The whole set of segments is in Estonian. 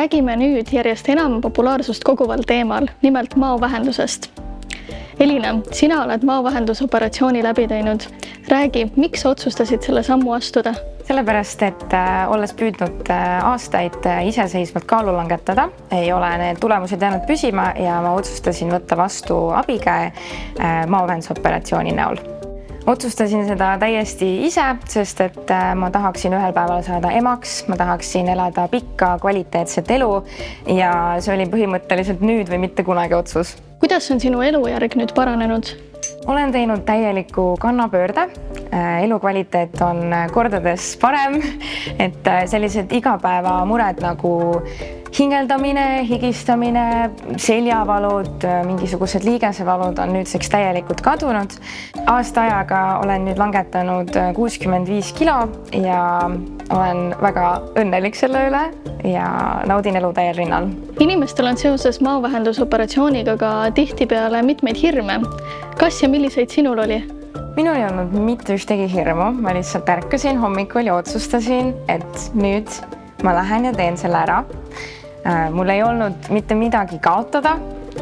Räägime nüüd järjest enam populaarsust koguval teemal, nimelt maovähendusest. Elina, sina oled maovähendusoperatsiooni läbi teinud. Räägi, miks otsustasid selle sammu astuda? Sellepärast, et olles püüdnud aastaid iseseisvalt kaalu langetada, ei ole need tulemused jäänud püsima ja ma otsustasin võtta vastu abikäe maovähendusoperatsiooni näol. Otsustasin seda täiesti ise, sest et ma tahaksin ühel päeval saada emaks, ma tahaksin elada pikka kvaliteetset elu ja see oli põhimõtteliselt nüüd või mitte kunagi otsus. Kuidas on sinu elujärg nüüd paranenud? Olen teinud täieliku kannapöörde. Elukvaliteet on kordades parem, et sellised igapäeva mured nagu hingeldamine, higistamine, seljavalud, mingisugused liigesevalud on nüüdseks täielikult kadunud. Aasta ajaga olen nüüd langetanud 65 kilo ja olen väga õnnelik selle üle ja naudin elu täiel rinnal. Inimestel on seoses maovähendusoperatsiooniga ka tihtipeale mitmeid hirme. Kas ja milliseid sinul oli? Minul ei olnud mitte ühtegi hirmu, ma lihtsalt ärkasin hommikul ja otsustasin, et nüüd ma lähen ja teen selle ära. Mul ei olnud mitte midagi kaotada,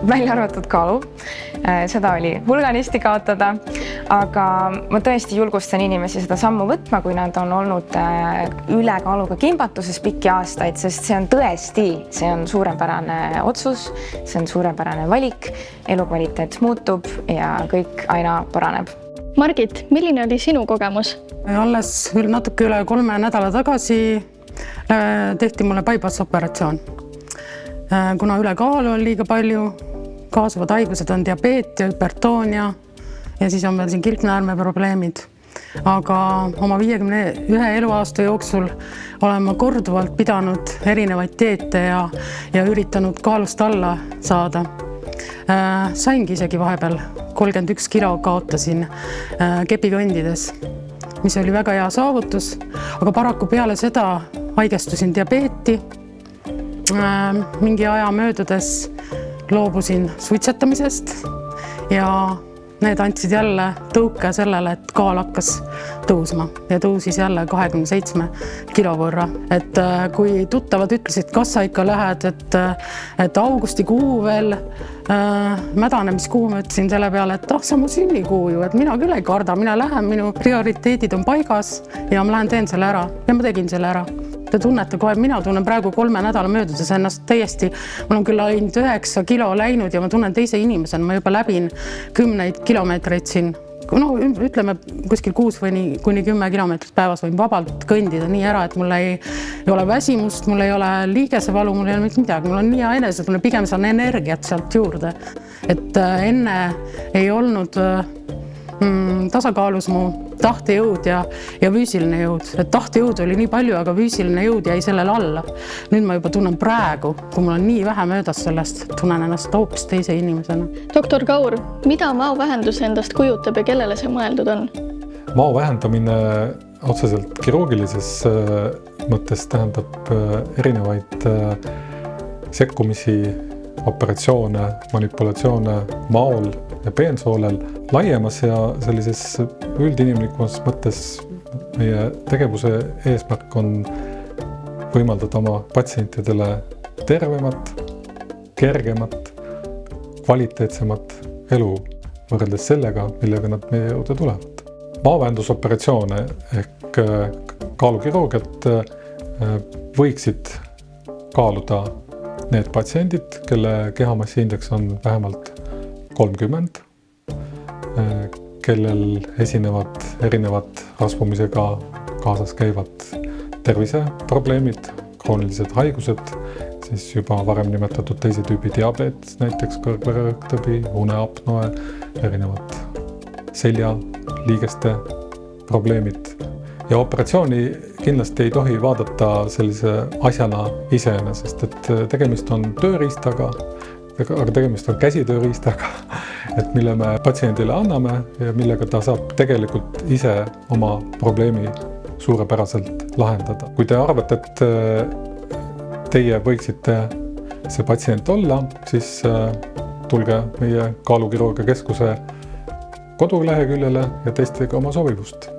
välja arvatud kaalu. Seda oli hulganisti kaotada, aga ma tõesti julgustan inimesi seda sammu võtma, kui nad on olnud ülekaaluga kimbatuses pikki aastaid, sest see on suurepärane otsus, see on suurepärane valik, elukvaliteet muutub ja kõik aina paraneb. Margit, milline oli sinu kogemus? Alles natuke üle 3 nädala tagasi tehti mulle bypass-operatsioon. Kuna ülekaalu on liiga palju, kaasuvad haigused on diabeet ja hüpertoonia ja siis on veel siin kilpnäärme probleemid. Aga oma 51 eluaasta jooksul olen ma korduvalt pidanud erinevaid dieete ja üritanud kaalust alla saada. Saingi isegi vahepeal 31 kilo kaotasin kepikõndides, mis oli väga hea saavutus, aga paraku peale seda haigestusin diabeeti. Mingi aja möödudes loobusin suitsetamisest ja need andsid jälle tõuke sellele, et kaal hakkas tõusma ja tõusis jälle 27 kilo võrra. Et kui tuttavad ütlesid, kas sa ikka lähed, et augustikuu veel mädanemiskuu, ma ütlesin selle peale, et see on mu sünnikuu ju, et mina küll ei karda, mina lähen, minu prioriteedid on paigas ja ma lähen teen selle ära ja ma tegin selle ära. Te tunnete kohe, mina tunnen praegu 3 nädala möödudes ennast täiesti, mul on küll ainult 9 kilo läinud ja ma tunnen teise inimesena, ma juba läbin 10 kilomeetreid siin. Ütleme kuskil 6 kuni 10 kilomeetrit päevas võin vabalt kõndida nii ära, et mul ei ole väsimust, mul ei ole liigesevalu, mul ei ole mitte midagi, mul on nii hea enesetunne, pigem saan energiat sealt juurde. Et enne ei olnud tasakaalus mu tahtejõud ja füüsiline jõud. Et tahtejõud oli nii palju, aga füüsiline jõud jäi sellele alla. Nüüd ma juba tunnen praegu, kui mul on nii vähe möödas sellest, tunnen ennast hoopis teise inimesena. Doktor Kaur, mida maovähendus endast kujutab ja kellele see mõeldud on? Mao vähendamine otseselt kirurgilises mõttes tähendab erinevaid sekkumisi, operatsioone, manipulatsioone maol ja peensoolel laiemas ja sellises üldinimlikumas mõttes meie tegevuse eesmärk on võimaldada oma patsientidele tervemat, kergemat, kvaliteetsemat elu võrreldes sellega, millega nad meie juurde tulevad. Maovähendusoperatsioone ehk kaalukirurgiat võiksid kaaluda need patsiendid, kelle kehamassiindeks on vähemalt 30, kellel esinevad erinevad rasvumisega kaasas käivad terviseprobleemid, kroonilised haigused, siis juba varem nimetatud teise tüübi diabeet, näiteks kõrgvererõhktõbi, uneapnoe, erinevad selja, liigeste probleemid. Ja operatsiooni kindlasti ei tohi vaadata sellise asjana iseenesest, et tegemist on tööriistaga, aga tegemist on käsitööriistaga, et mille me patsiendile anname ja millega ta saab tegelikult ise oma probleemi suurepäraselt lahendada. Kui te arvate, et teie võiksite see patsient olla, siis tulge meie kaalukirurgia keskuse koduleheküljele ja testige oma sobivust.